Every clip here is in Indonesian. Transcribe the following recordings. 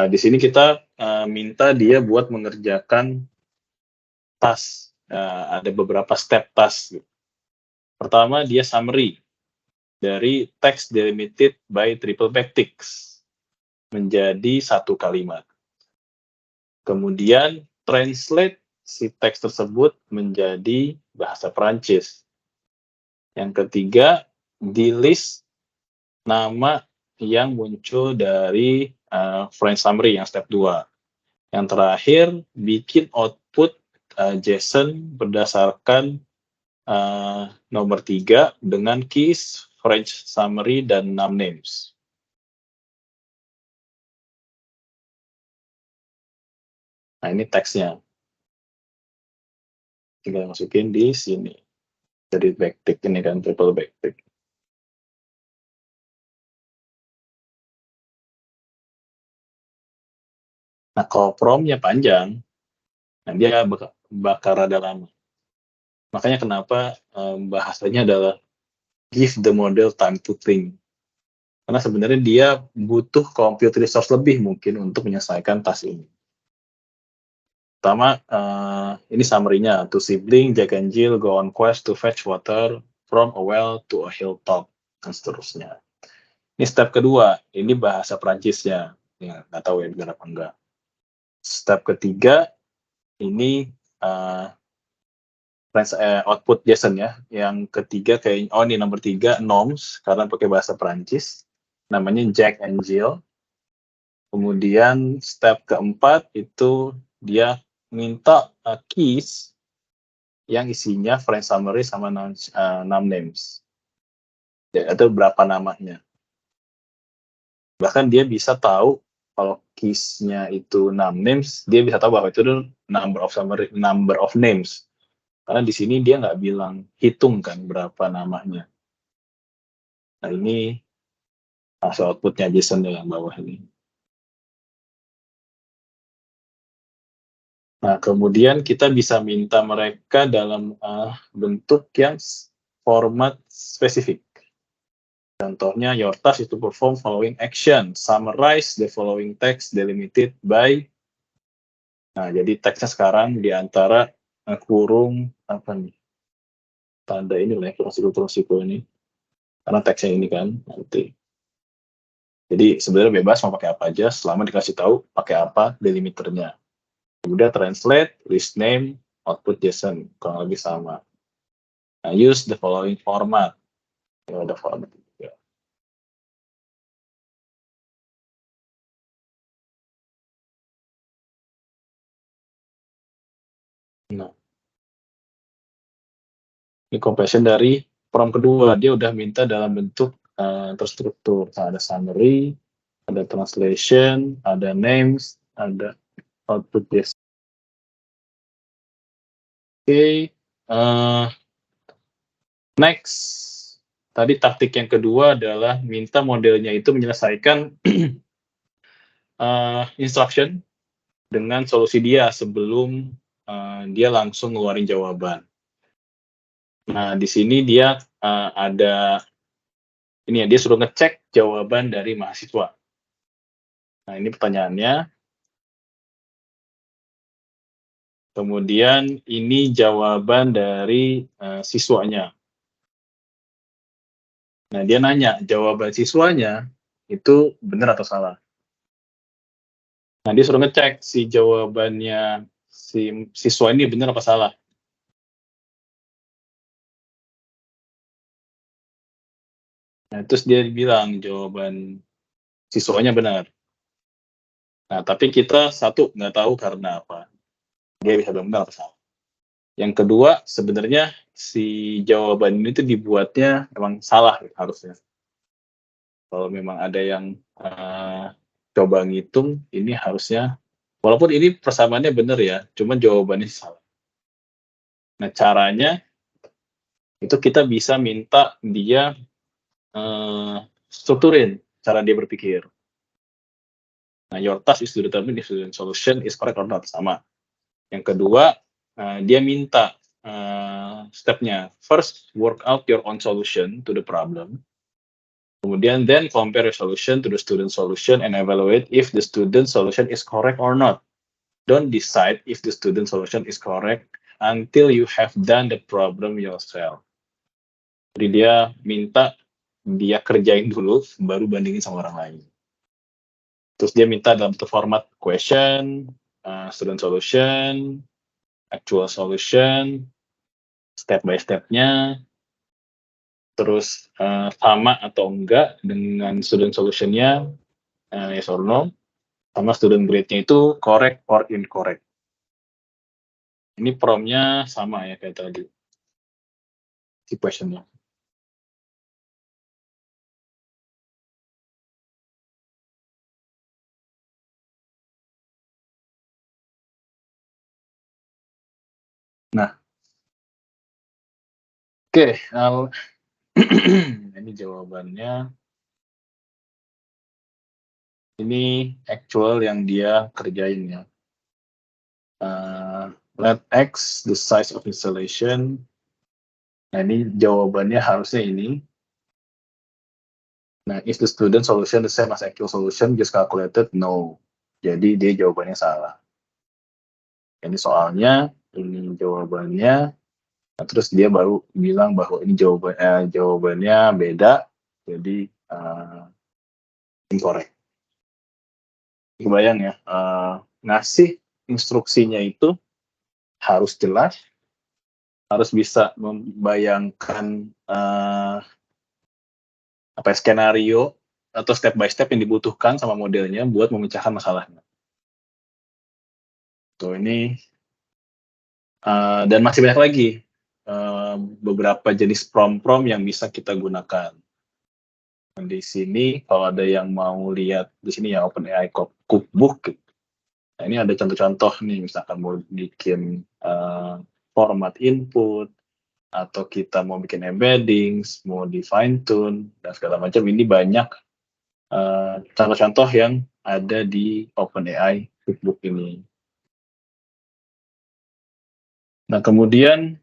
Di sini kita minta dia buat mengerjakan task. Ada beberapa step task. Pertama, dia summary dari text delimited by triple backticks menjadi satu kalimat. Kemudian translate si teks tersebut menjadi bahasa Perancis. Yang ketiga, di list nama yang muncul dari French summary yang step 2. Yang terakhir, bikin output JSON berdasarkan nomor 3 dengan keys French summary dan num names. Nah, ini teksnya. Tinggal masukin di sini. Jadi backtick ini kan, triple backtick. Nah, kalau prompt-nya panjang, nah dia bakal rada lama. Makanya kenapa bahasanya adalah give the model time to think. Karena sebenarnya dia butuh compute resource lebih mungkin untuk menyelesaikan task ini. Pertama, ini summary-nya. Two sibling, Jack and Jill go on quest to fetch water from a well to a hilltop, dan seterusnya. Ini step kedua, ini bahasa Perancisnya. Ya, nggak tahu ya benar apa enggak. Step ketiga, ini output JSON ya. Yang ketiga kayak, ini nomor 3, noms, karena pakai bahasa Perancis. Namanya Jack and Jill. Kemudian step keempat itu dia minta keys yang isinya French summary sama num names. Atau berapa namanya. Bahkan dia bisa tahu kalau keys-nya itu num names, dia bisa tahu bahwa itu number of names. Karena di sini dia nggak bilang hitung kan berapa namanya. Nah, ini hasil outputnya JSON yang bawah ini. Nah, kemudian kita bisa minta mereka dalam bentuk yang format spesifik. Contohnya, your task is to perform following action. Summarize the following text delimited by. Nah, jadi teksnya sekarang di antara kurung apa nih? Tanda ini lah, kurung ini. Karena teksnya ini kan nanti. Jadi sebenarnya bebas mau pakai apa aja selama dikasih tahu pakai apa delimiternya. Kemudian translate, list name, output JSON, kurang lebih sama. Nah, use the following format. Ya, ada format juga. Nah, ini compression dari prompt kedua. Dia udah minta dalam bentuk terstruktur. Nah, ada summary, ada translation, ada names, ada output JSON. Oke, next. Tadi taktik yang kedua adalah minta modelnya itu menyelesaikan instruction dengan solusi dia sebelum dia langsung ngeluarin jawaban. Nah, di sini dia ada ini ya, dia suruh ngecek jawaban dari mahasiswa. Nah, ini pertanyaannya. Kemudian ini jawaban dari siswanya. Nah, dia nanya jawaban siswanya itu benar atau salah. Nah, dia suruh ngecek si jawabannya si siswa ini benar apa salah. Nah, terus dia bilang jawaban siswanya benar. Nah, tapi kita satu nggak tahu karena apa. Dia bisa bilang benar atau salah. Yang kedua, sebenarnya si jawaban ini tuh dibuatnya emang salah harusnya. Kalau memang ada yang coba ngitung, ini harusnya, walaupun ini persamaannya benar ya, cuman jawabannya salah. Nah, caranya itu kita bisa minta dia strukturin cara dia berpikir. Nah, your task is to determine if the solution is correct or not, sama. Yang kedua, dia minta stepnya. First, work out your own solution to the problem. Kemudian then compare your solution to the student solution and evaluate if the student solution is correct or not. Don't decide if the student solution is correct until you have done the problem yourself. Jadi dia minta dia kerjain dulu, baru bandingin sama orang lain. Terus dia minta dalam format question, student solution, actual solution, step by step-nya, terus sama atau enggak dengan student solution-nya, yes or no, sama student grade-nya itu correct or incorrect. Ini prompt-nya sama ya kayak tadi, si question-nya. Nah, oke, ini jawabannya. Ini actual yang dia kerjain ya. Let X the size of installation. Nah, ini jawabannya harusnya ini. Nah, is the student solution the same as actual solution just calculated? No. Jadi dia jawabannya salah. Ini soalnya, ini jawabannya. Nah, terus dia baru bilang bahwa ini jawabannya beda, jadi incorrect. Kebayang ya, ngasih instruksinya itu harus jelas, harus bisa membayangkan skenario atau step by step yang dibutuhkan sama modelnya buat memecahkan masalahnya. Tuh ini dan masih banyak lagi beberapa jenis prompt yang bisa kita gunakan. Dan di sini kalau ada yang mau lihat di sini ya OpenAI Cookbook. Nah, ini ada contoh-contoh nih, misalkan mau bikin format input, atau kita mau bikin embeddings, mau di fine tune dan segala macam. Ini banyak contoh-contoh yang ada di OpenAI Cookbook ini. Nah, kemudian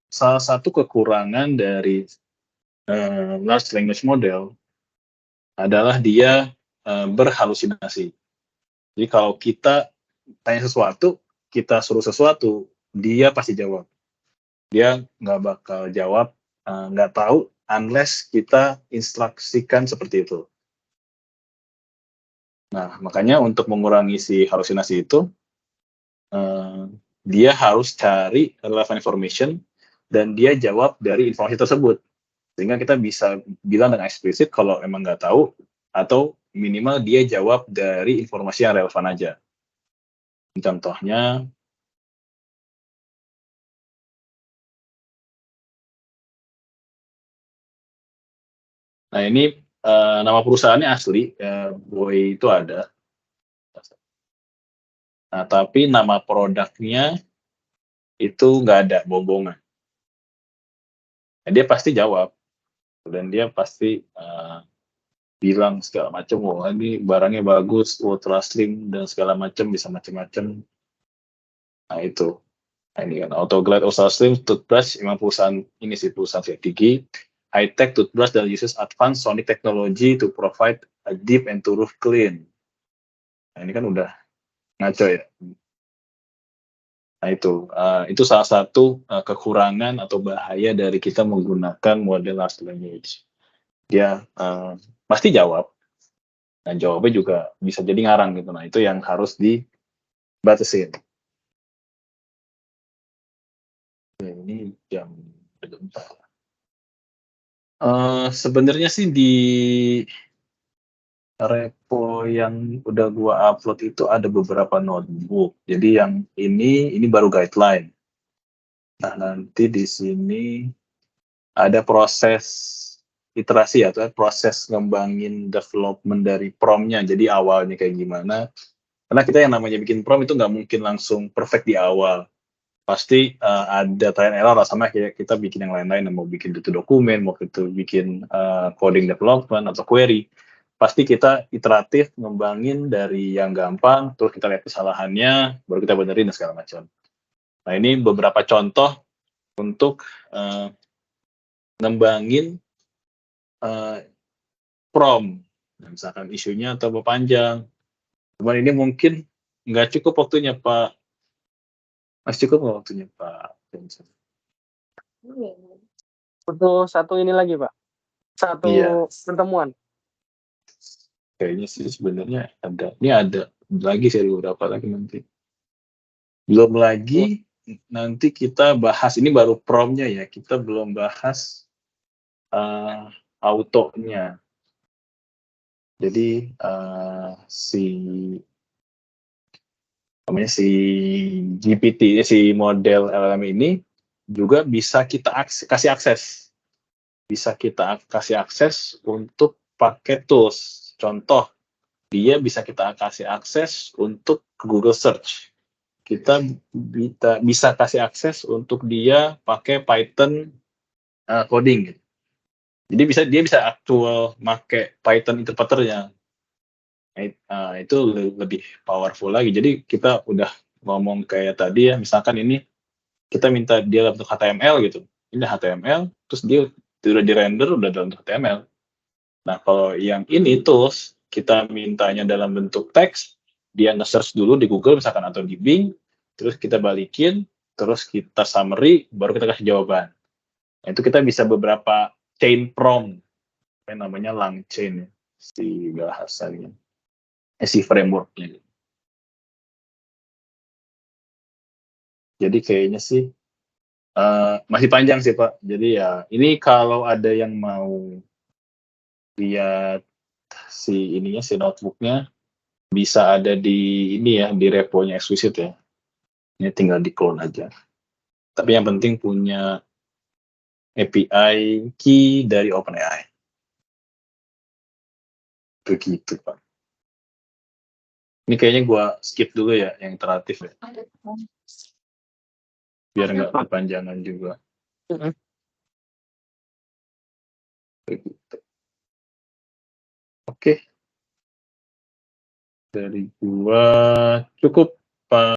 salah satu kekurangan dari large language model adalah dia berhalusinasi. Jadi kalau kita tanya sesuatu, kita suruh sesuatu, dia pasti jawab. Dia nggak bakal jawab, nggak tahu unless kita instruksikan seperti itu. Nah, makanya untuk mengurangi si halusinasi itu, dia harus cari relevant information dan dia jawab dari informasi tersebut. Sehingga kita bisa bilang dengan eksplisit kalau emang nggak tahu, atau minimal dia jawab dari informasi yang relevan aja. Contohnya, nah ini nama perusahaannya asli, Boy itu ada. Nah, tapi nama produknya itu nggak ada, bohongan. Nah, dia pasti jawab, dan dia pasti bilang segala macam, wah ini barangnya bagus, ultra slim dan segala macam, bisa macam-macam. Nah itu, nah, ini kan Autoglide Ultra Slim toothbrush, emang perusahaan ini sih perusahaan siap gigi, high tech toothbrush that uses advanced sonic technology to provide a deep and thorough clean. Nah ini kan udah ngaco ya. Nah itu salah satu kekurangan atau bahaya dari kita menggunakan model large language. Dia pasti jawab, dan jawabnya juga bisa jadi ngarang gitu. Nah itu yang harus dibatasin. Ini jam berapa? Sebenarnya sih di repo yang udah gua upload itu ada beberapa notebook. Jadi yang ini baru guideline. Nah, nanti di sini ada proses iterasi atau proses ngembangin development dari prompt-nya. Jadi awalnya kayak gimana. Karena kita yang namanya bikin prompt itu nggak mungkin langsung perfect di awal. Pasti ada trial and error, sama kayak kita bikin yang lain-lain, mau bikin itu dokumen, mau itu bikin coding development atau query. Pasti kita iteratif ngembangin dari yang gampang, terus kita lihat kesalahannya, baru kita benerin dan segala macam. Nah ini beberapa contoh untuk ngembangin prompt. Nah, misalkan isunya atau panjang. Cuman ini mungkin nggak cukup waktunya, Pak. Masih cukup nggak waktunya, Pak? Butuh satu ini lagi, Pak. Satu Iya. pertemuan. Kayaknya sih sebenarnya ada. Ini ada lagi sih beberapa lagi nanti. Belum lagi nanti kita bahas, ini baru prompt-nya ya, kita belum bahas autonya. Jadi si GPT, si model LLM ini juga bisa kita kasih akses. Bisa kita kasih akses untuk pakai tools. Contoh, dia bisa kita kasih akses untuk Google Search. Kita bisa kasih akses untuk dia pakai Python coding. Jadi dia bisa actual pakai Python interpreternya. Itu lebih powerful lagi. Jadi kita udah ngomong kayak tadi ya, misalkan ini kita minta dia dalam bentuk HTML gitu. Ini HTML, terus dia udah di-render udah dalam bentuk HTML. Nah, kalau yang ini tools, kita mintanya dalam bentuk teks, dia nge-search dulu di Google misalkan atau di Bing, terus kita balikin, terus kita summary, baru kita kasih jawaban. Nah, itu kita bisa beberapa chain prompt, yang namanya lang chain, si bahasanya, si frameworknya. Jadi kayaknya sih masih panjang sih, Pak. Jadi ya, ini kalau ada yang mau lihat si notebooknya, bisa ada di ini ya, di reponya Exquisite ya. Ini tinggal di clone aja. Tapi yang penting punya API key dari OpenAI. Begitu, Pak. Ini kayaknya gua skip dulu ya, yang iteratif ya. Biar nggak kepanjangan juga. Begitu. Oke. Dari gua cukup, Pak.